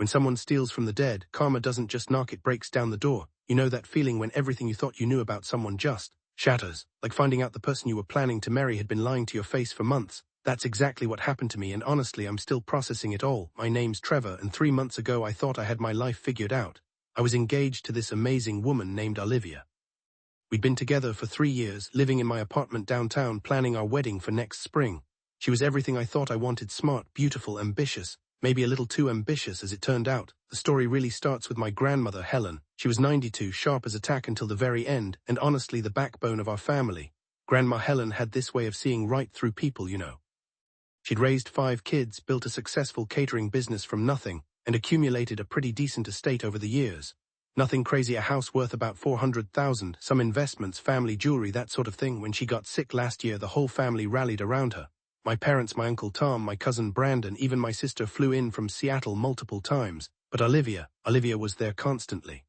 When someone steals from the dead, karma doesn't just knock, it breaks down the door. You know that feeling when everything you thought you knew about someone just shatters, like finding out the person you were planning to marry had been lying to your face for months. That's exactly what happened to me, and honestly, I'm still processing it all. My name's Trevor, and 3 months ago I thought I had my life figured out. I was engaged to this amazing woman named Olivia. We'd been together for 3 years, living in my apartment downtown, planning our wedding for next spring. She was everything I thought I wanted: smart, beautiful, ambitious. Maybe a little too ambitious, as it turned out. The story really starts with my grandmother, Helen. She was 92, sharp as a tack until the very end, and honestly the backbone of our family. Grandma Helen had this way of seeing right through people, you know. She'd raised 5 kids, built a successful catering business from nothing, and accumulated a pretty decent estate over the years. Nothing crazy, a house worth about $400,000, some investments, family jewelry, that sort of thing. When she got sick last year, the whole family rallied around her. My parents, my Uncle Tom, my cousin Brandon, even my sister flew in from Seattle multiple times. But Olivia was there constantly.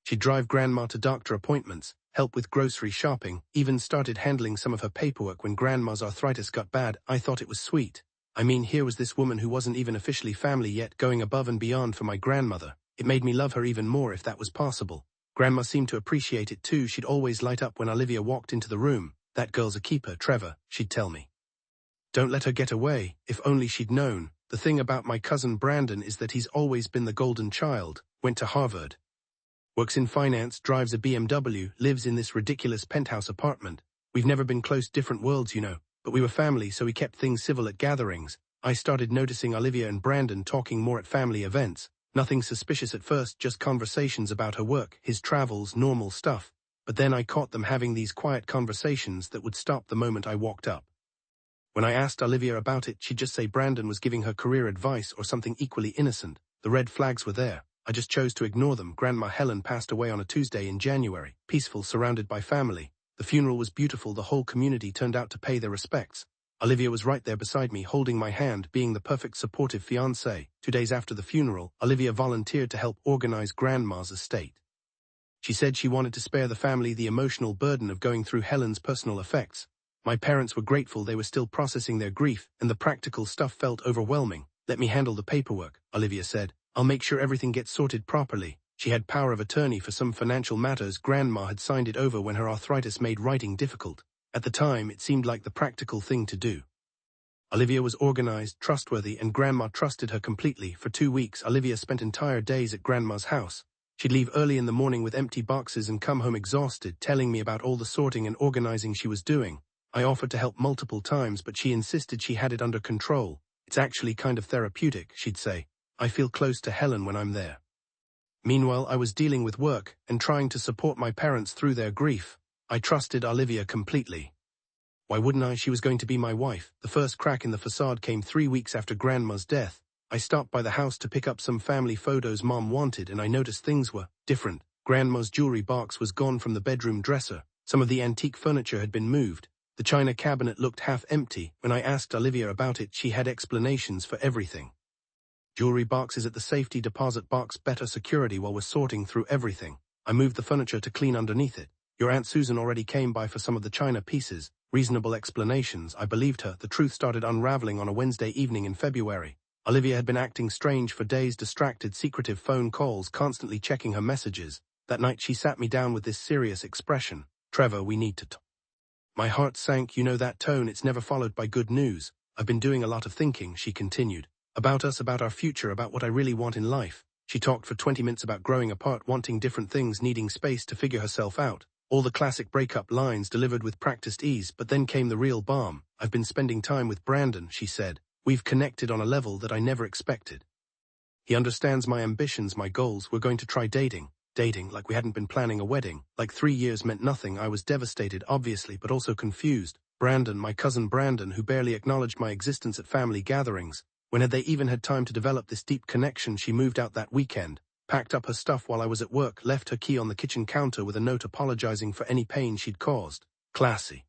She'd drive Grandma to doctor appointments, help with grocery shopping, even started handling some of her paperwork when Grandma's arthritis got bad. I thought it was sweet. I mean, here was this woman who wasn't even officially family yet, going above and beyond for my grandmother. It made me love her even more, if that was possible. Grandma seemed to appreciate it too. She'd always light up when Olivia walked into the room. "That girl's a keeper, Trevor," she'd tell me. "Don't let her get away." If only she'd known. The thing about my cousin Brandon is that he's always been the golden child. Went to Harvard. Works in finance, drives a BMW, lives in this ridiculous penthouse apartment. We've never been close, different worlds, you know. But we were family, so we kept things civil at gatherings. I started noticing Olivia and Brandon talking more at family events. Nothing suspicious at first, just conversations about her work, his travels, normal stuff. But then I caught them having these quiet conversations that would stop the moment I walked up. When I asked Olivia about it, she'd just say Brandon was giving her career advice or something equally innocent. The red flags were there. I just chose to ignore them. Grandma Helen passed away on a Tuesday in January, peaceful, surrounded by family. The funeral was beautiful. The whole community turned out to pay their respects. Olivia was right there beside me, holding my hand, being the perfect supportive fiancée. 2 days after the funeral, Olivia volunteered to help organize Grandma's estate. She said she wanted to spare the family the emotional burden of going through Helen's personal effects. My parents were grateful. They were still processing their grief, and the practical stuff felt overwhelming. "Let me handle the paperwork," Olivia said. "I'll make sure everything gets sorted properly." She had power of attorney for some financial matters. Grandma had signed it over when her arthritis made writing difficult. At the time, it seemed like the practical thing to do. Olivia was organized, trustworthy, and Grandma trusted her completely. For 2 weeks, Olivia spent entire days at Grandma's house. She'd leave early in the morning with empty boxes and come home exhausted, telling me about all the sorting and organizing she was doing. I offered to help multiple times, but she insisted she had it under control. "It's actually kind of therapeutic," she'd say. "I feel close to Helen when I'm there." Meanwhile, I was dealing with work and trying to support my parents through their grief. I trusted Olivia completely. Why wouldn't I? She was going to be my wife. The first crack in the facade came 3 weeks after Grandma's death. I stopped by the house to pick up some family photos Mom wanted, and I noticed things were different. Grandma's jewelry box was gone from the bedroom dresser. Some of the antique furniture had been moved. The china cabinet looked half empty. When I asked Olivia about it, she had explanations for everything. "Jewelry box is at the safety deposit box, better security while we're sorting through everything. I moved the furniture to clean underneath it. Your Aunt Susan already came by for some of the china pieces." Reasonable explanations. I believed her. The truth started unraveling on a Wednesday evening in February. Olivia had been acting strange for days, distracted, secretive phone calls, constantly checking her messages. That night she sat me down with this serious expression. "Trevor, we need to talk." My heart sank. You know that tone, it's never followed by good news. "I've been doing a lot of thinking," she continued. "About us, about our future, about what I really want in life." She talked for 20 minutes about growing apart, wanting different things, needing space to figure herself out. All the classic breakup lines delivered with practiced ease, but then came the real balm. "I've been spending time with Brandon," she said. "We've connected on a level that I never expected. He understands my ambitions, my goals. We're going to try dating." Dating, like we hadn't been planning a wedding. Like 3 years meant nothing. I was devastated, obviously, but also confused. Brandon, my cousin Brandon, who barely acknowledged my existence at family gatherings. When had they even had time to develop this deep connection? She moved out that weekend, packed up her stuff while I was at work, left her key on the kitchen counter with a note apologizing for any pain she'd caused. Classy.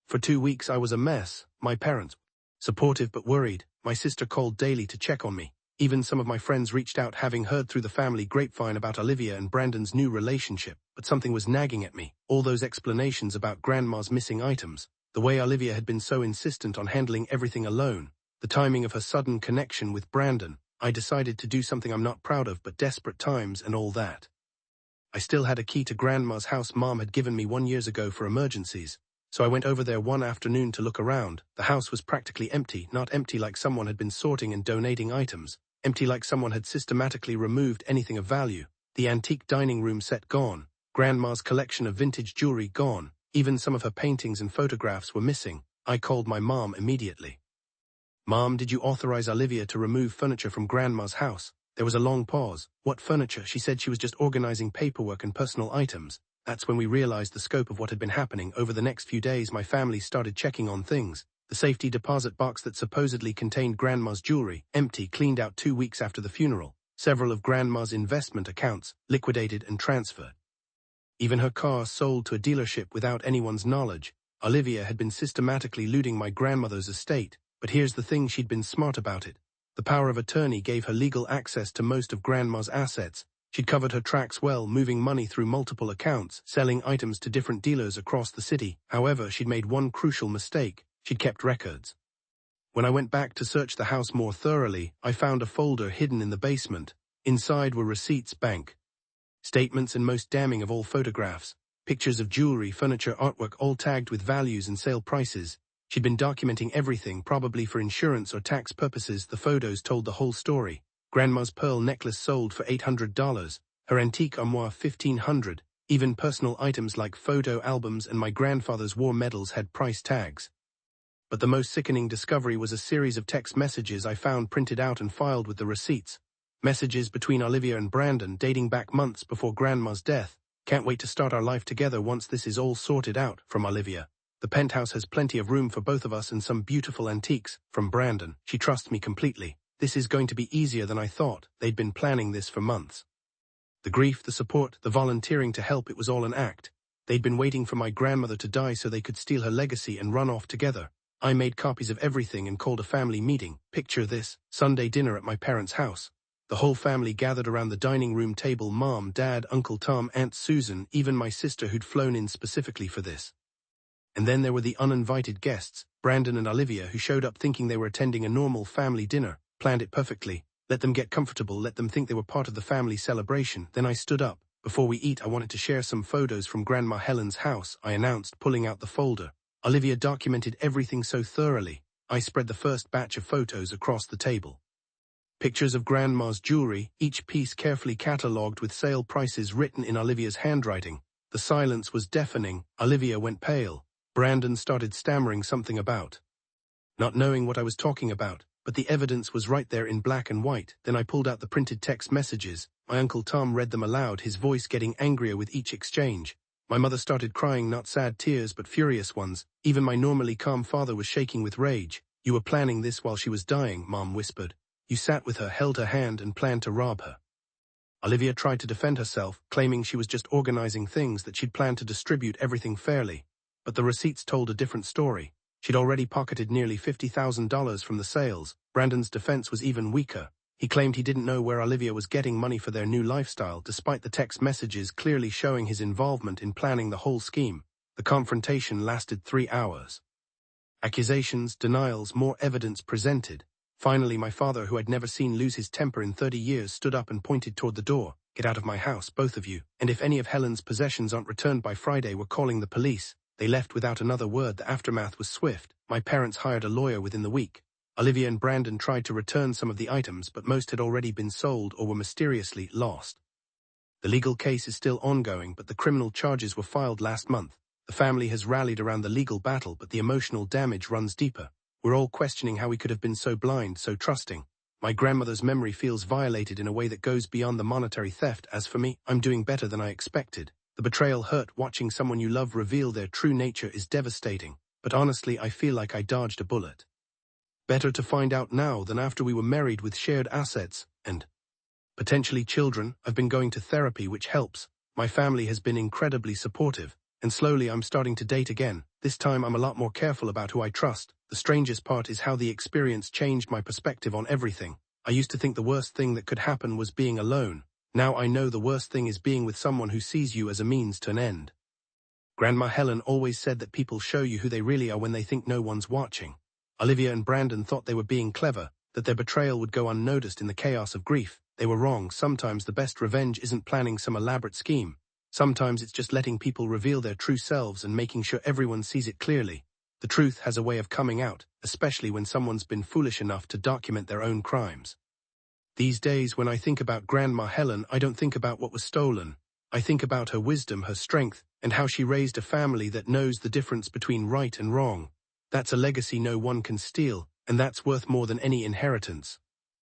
For 2 weeks I was a mess. My parents, supportive but worried. My sister called daily to check on me. Even some of my friends reached out, having heard through the family grapevine about Olivia and Brandon's new relationship. But something was nagging at me. All those explanations about Grandma's missing items. The way Olivia had been so insistent on handling everything alone. The timing of her sudden connection with Brandon. I decided to do something I'm not proud of, but desperate times and all that. I still had a key to Grandma's house Mom had given me 1 year ago for emergencies, so I went over there one afternoon to look around. The house was practically empty, not empty like someone had been sorting and donating items, empty like someone had systematically removed anything of value. The antique dining room set gone, Grandma's collection of vintage jewelry gone, even some of her paintings and photographs were missing. I called my mom immediately. "Mom, did you authorize Olivia to remove furniture from Grandma's house?" There was a long pause. "What furniture?" She said she was just organizing paperwork and personal items. That's when we realized the scope of what had been happening. Over the next few days, my family started checking on things. The safety deposit box that supposedly contained Grandma's jewelry, empty, cleaned out 2 weeks after the funeral. Several of Grandma's investment accounts, liquidated and transferred. Even her car sold to a dealership without anyone's knowledge. Olivia had been systematically looting my grandmother's estate, but here's the thing, she'd been smart about it. The power of attorney gave her legal access to most of Grandma's assets. She'd covered her tracks well, moving money through multiple accounts, selling items to different dealers across the city. However, she'd made one crucial mistake. She'd kept records. When I went back to search the house more thoroughly, I found a folder hidden in the basement. Inside were receipts, bank statements, and most damning of all, photographs. Pictures of jewelry, furniture, artwork, all tagged with values and sale prices. She'd been documenting everything, probably for insurance or tax purposes. The photos told the whole story. Grandma's pearl necklace sold for $800, her antique armoire $1,500, even personal items like photo albums and my grandfather's war medals had price tags. But the most sickening discovery was a series of text messages I found printed out and filed with the receipts. Messages between Olivia and Brandon dating back months before Grandma's death. "Can't wait to start our life together once this is all sorted out," from Olivia. "The penthouse has plenty of room for both of us and some beautiful antiques," from Brandon. "She trusts me completely. This is going to be easier than I thought." They'd been planning this for months. The grief, the support, the volunteering to help, it was all an act. They'd been waiting for my grandmother to die so they could steal her legacy and run off together. I made copies of everything and called a family meeting. Picture this, Sunday dinner at my parents' house. The whole family gathered around the dining room table, Mom, Dad, Uncle Tom, Aunt Susan, even my sister who'd flown in specifically for this. And then there were the uninvited guests, Brandon and Olivia, who showed up thinking they were attending a normal family dinner, planned it perfectly, let them get comfortable, let them think they were part of the family celebration. Then I stood up. "Before we eat, I wanted to share some photos from Grandma Helen's house," I announced, pulling out the folder. Olivia documented everything so thoroughly. I spread the first batch of photos across the table. Pictures of Grandma's jewelry, each piece carefully catalogued with sale prices written in Olivia's handwriting. The silence was deafening. Olivia went pale. Brandon started stammering something about not knowing what I was talking about, but the evidence was right there in black and white. Then I pulled out the printed text messages. My Uncle Tom read them aloud, his voice getting angrier with each exchange. My mother started crying, not sad tears but furious ones. Even my normally calm father was shaking with rage. "You were planning this while she was dying," Mom whispered. "You sat with her, held her hand, and planned to rob her." Olivia tried to defend herself, claiming she was just organizing things, that she'd planned to distribute everything fairly. But the receipts told a different story. She'd already pocketed nearly $50,000 from the sales. Brandon's defense was even weaker. He claimed he didn't know where Olivia was getting money for their new lifestyle, despite the text messages clearly showing his involvement in planning the whole scheme. The confrontation lasted 3 hours. Accusations, denials, more evidence presented. Finally, my father, who I'd never seen lose his temper in 30 years, stood up and pointed toward the door. "Get out of my house, both of you. And if any of Helen's possessions aren't returned by Friday, we're calling the police." They left without another word. The aftermath was swift. My parents hired a lawyer within the week. Olivia and Brandon tried to return some of the items, but most had already been sold or were mysteriously lost. The legal case is still ongoing, but the criminal charges were filed last month. The family has rallied around the legal battle, but the emotional damage runs deeper. We're all questioning how we could have been so blind, so trusting. My grandmother's memory feels violated in a way that goes beyond the monetary theft. As for me, I'm doing better than I expected. The betrayal hurt. Watching someone you love reveal their true nature is devastating. But honestly, I feel like I dodged a bullet. Better to find out now than after we were married with shared assets and potentially children. I've been going to therapy, which helps. My family has been incredibly supportive. And slowly I'm starting to date again. This time I'm a lot more careful about who I trust. The strangest part is how the experience changed my perspective on everything. I used to think the worst thing that could happen was being alone. Now I know the worst thing is being with someone who sees you as a means to an end. Grandma Helen always said that people show you who they really are when they think no one's watching. Olivia and Brandon thought they were being clever. that their betrayal would go unnoticed in the chaos of grief. They were wrong. Sometimes the best revenge isn't planning some elaborate scheme. Sometimes it's just letting people reveal their true selves and making sure everyone sees it clearly. The truth has a way of coming out, especially when someone's been foolish enough to document their own crimes. These days, when I think about Grandma Helen, I don't think about what was stolen. I think about her wisdom, her strength, and how she raised a family that knows the difference between right and wrong. That's a legacy no one can steal, and that's worth more than any inheritance.